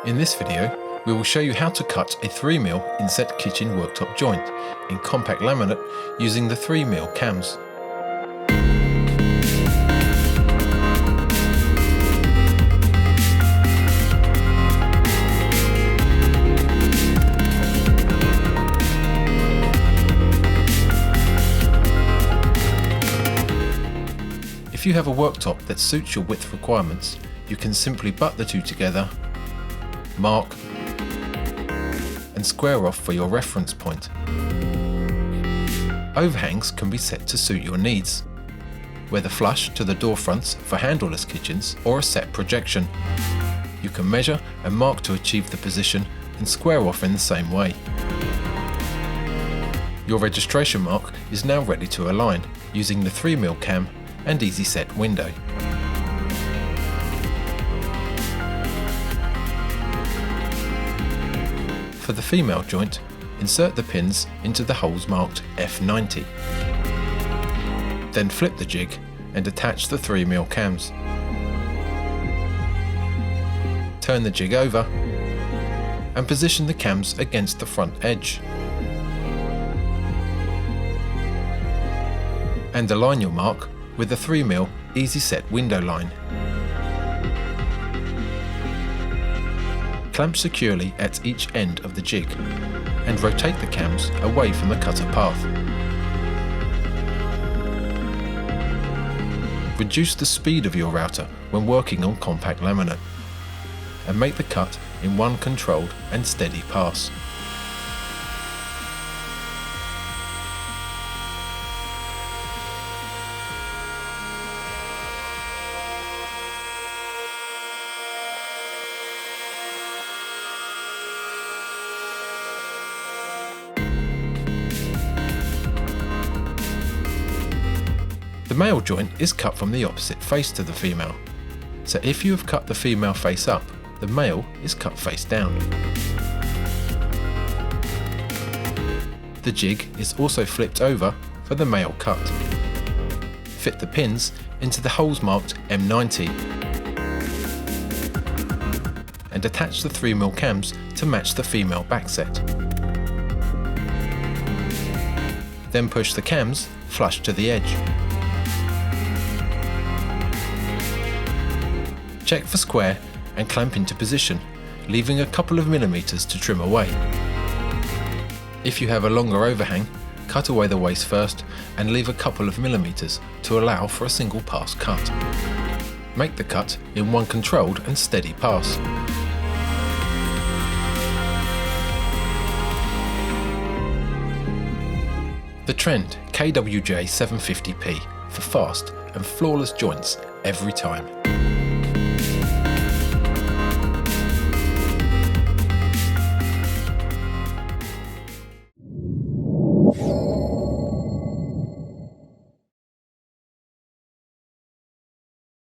In this video, we will show you how to cut a 3mm inset kitchen worktop joint in compact laminate using the 3mm cams. If you have a worktop that suits your width requirements, you can simply butt the two together, mark, and square off for your reference point. Overhangs can be set to suit your needs, whether flush to the door fronts for handleless kitchens or a set projection. You can measure and mark to achieve the position and square off in the same way. Your registration mark is now ready to align using the 3mm cam and easy set window. For the female joint, insert the pins into the holes marked F90. Then flip the jig and attach the 3mm cams. Turn the jig over and position the cams against the front edge. And align your mark with the 3mm easy set window line. Clamp securely at each end of the jig and rotate the cams away from the cutter path. Reduce the speed of your router when working on compact laminate and make the cut in one controlled and steady pass. The male joint is cut from the opposite face to the female, so if you have cut the female face up, the male is cut face down. The jig is also flipped over for the male cut. Fit the pins into the holes marked M90 and attach the 3mm cams to match the female backset. Then push the cams flush to the edge. Check for square and clamp into position, leaving a couple of millimeters to trim away. If you have a longer overhang, cut away the waste first and leave a couple of millimeters to allow for a single pass cut. Make the cut in one controlled and steady pass. The trend KWJ750P for fast and flawless joints every time.